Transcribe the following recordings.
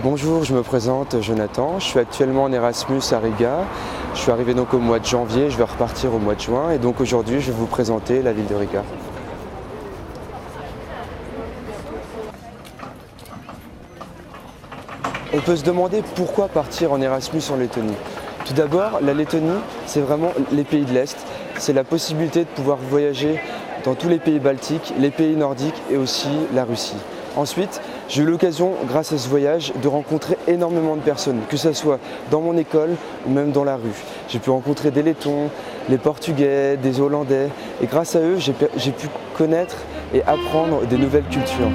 Bonjour, je me présente Jonathan, je suis actuellement en Erasmus à Riga. Je suis arrivé donc au mois de janvier, je vais repartir au mois de juin et donc aujourd'hui je vais vous présenter la ville de Riga. On peut se demander pourquoi partir en Erasmus en Lettonie. Tout d'abord, la Lettonie, c'est vraiment les pays de l'Est. C'est la possibilité de pouvoir voyager dans tous les pays baltiques, les pays nordiques et aussi la Russie. Ensuite, j'ai eu l'occasion, grâce à ce voyage, de rencontrer énormément de personnes, que ce soit dans mon école ou même dans la rue. J'ai pu rencontrer des Lettons, les Portugais, des Hollandais, et grâce à eux, j'ai pu connaître et apprendre des nouvelles cultures.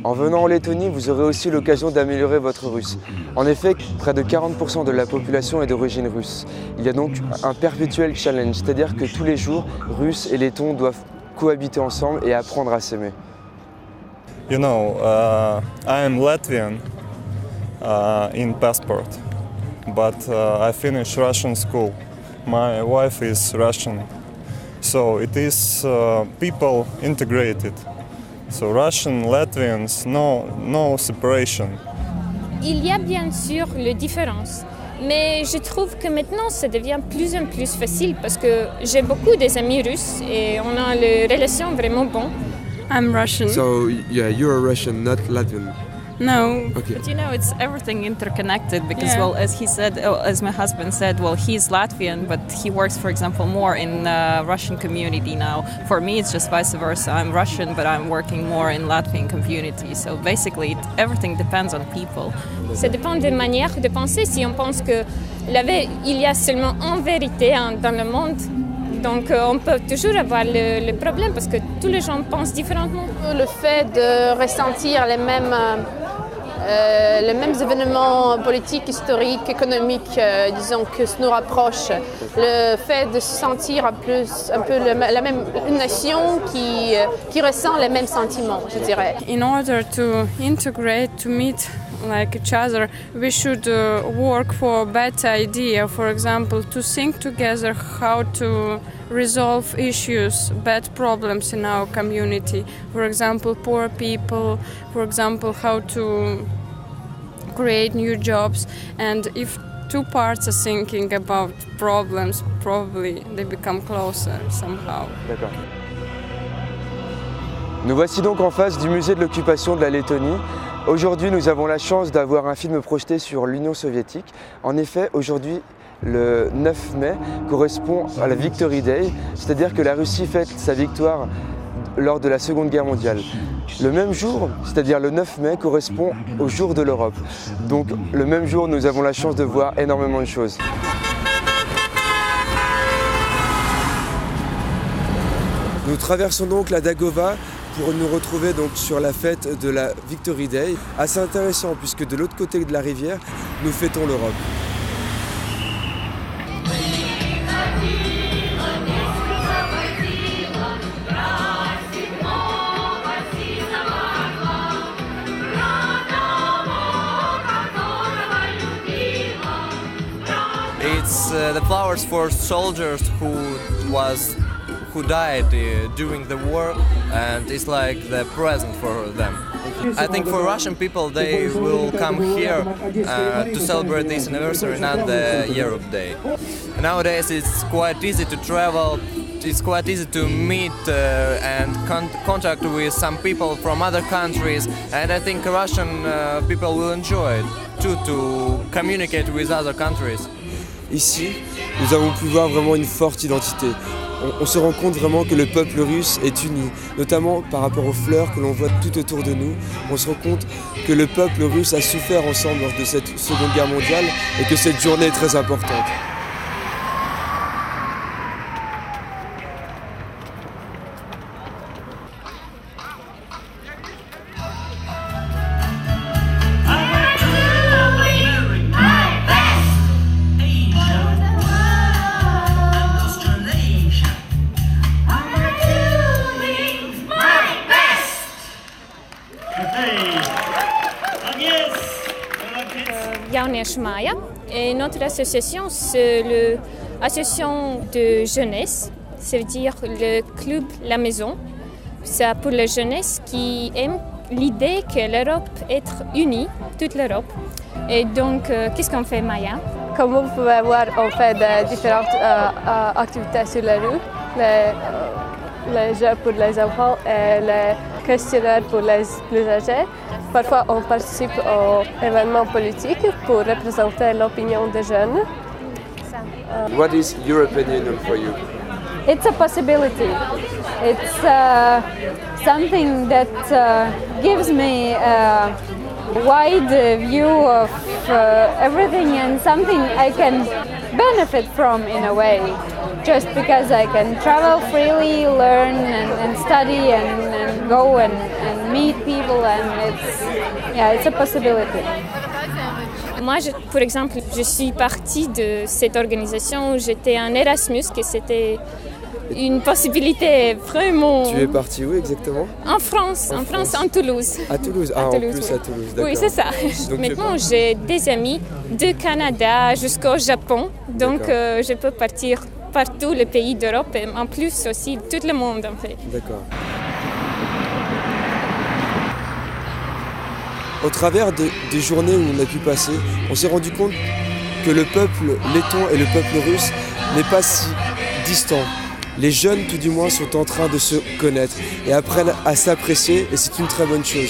En venant en Lettonie, vous aurez aussi l'occasion d'améliorer votre russe. En effet, près de 40% de la population est d'origine russe. Il y a donc un perpétuel challenge, c'est-à-dire que tous les jours, Russes et Lettons doivent cohabiter ensemble et apprendre à s'aimer. You know, I am Latvian in passport, but I finished Russian school. My wife is Russian, so it is people integrated. So Russian, Latvians, no separation. Il y a bien sûr les différences, mais je trouve que maintenant ça devient plus en plus facile parce que j'ai beaucoup d'amis russes et on a les relations vraiment bonnes. I'm Russian. So yeah, you're Russian, not Latvian. No. Okay. But you know, it's everything interconnected because, Yeah. well, as he said, as my husband said, well, he's Latvian, but he works, for example, more in the Russian community now. For me, it's just vice versa. I'm Russian, but I'm working more in Latvian community. So basically, everything depends on people. Ça dépend des manières de penser. Si on pense que il y a seulement une vérité dans le monde, donc on peut toujours avoir le problème parce que tous les gens pensent différemment. Le fait de ressentir les mêmes événements politiques, historiques, économiques, disons, que ça nous rapproche. Le fait de se sentir un peu une nation qui ressent les mêmes sentiments, je dirais. In order to integrate, to meet like each other, we should work for a better idea. For example, to think together how to resolve issues, bad problems in our community. For example, poor people. For example, how to create new jobs. And if two parts are thinking about problems, probably they become closer somehow. D'accord. Nous voici donc en face du musée de l'occupation de la Lettonie. Aujourd'hui, nous avons la chance d'avoir un film projeté sur l'Union soviétique. En effet, aujourd'hui, le 9 mai correspond à la Victory Day, c'est-à-dire que la Russie fête sa victoire lors de la Seconde Guerre mondiale. Le même jour, c'est-à-dire le 9 mai, correspond au jour de l'Europe. Donc le même jour, nous avons la chance de voir énormément de choses. Nous traversons donc la Dagova pour nous retrouver donc sur la fête de la Victory Day. Assez intéressant puisque de l'autre côté de la rivière, nous fêtons l'Europe. It's the flowers for soldiers who died during the war, and it's like the present for them. I think for Russian people, they will come here to celebrate this anniversary, not the Europe Day. Nowadays, it's quite easy to travel. It's quite easy to meet and contact with some people from other countries, and I think Russian people will enjoy it too, to communicate with other countries. Ici, nous avons pu voir vraiment une forte identité. On se rend compte vraiment que le peuple russe est uni, notamment par rapport aux fleurs que l'on voit tout autour de nous. On se rend compte que le peuple russe a souffert ensemble lors de cette Seconde Guerre mondiale et que cette journée est très importante. Hey! organizamos Maya. Et notre association, c'est l'association de jeunesse, ça veut dire le club La Maison. C'est pour la jeunesse qui aime l'idée que l'Europe est unie, toute l'Europe. Et donc, qu'est-ce qu'on fait, Maya? Comme vous pouvez voir, on fait différentes activités sur la rue. Les jeux pour les enfants et les questionnaires pour les plus âgés. Parfois, on participe aux événements politiques pour représenter l'opinion des jeunes. What is European Union for you? It's a possibility. It's something that gives me a wide view of everything and something I can benefit from in a way. Just because I can travel freely, learn and study and go and meet people, and it's a possibility. Moi, par exemple, je suis partie de cette organisation où j'étais en Erasmus, que c'était une possibilité vraiment... Tu es partie où exactement? En France, en Toulouse. À Toulouse, à Toulouse, en plus oui. à Toulouse, d'accord. Oui, c'est ça. Donc, maintenant, j'ai des amis du Canada jusqu'au Japon, donc je peux partir partout les pays d'Europe et en plus aussi tout le monde en fait. D'accord. Au travers des journées où on a pu passer, on s'est rendu compte que le peuple letton et le peuple russe n'est pas si distant. Les jeunes, tout du moins, sont en train de se connaître et apprennent à s'apprécier, et c'est une très bonne chose.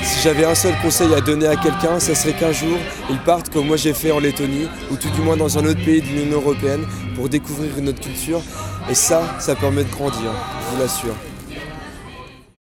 Si j'avais un seul conseil à donner à quelqu'un, ce serait qu'un jour, il parte comme moi j'ai fait en Lettonie, ou tout du moins dans un autre pays de l'Union européenne, pour découvrir une autre culture. Et ça permet de grandir, je vous l'assure.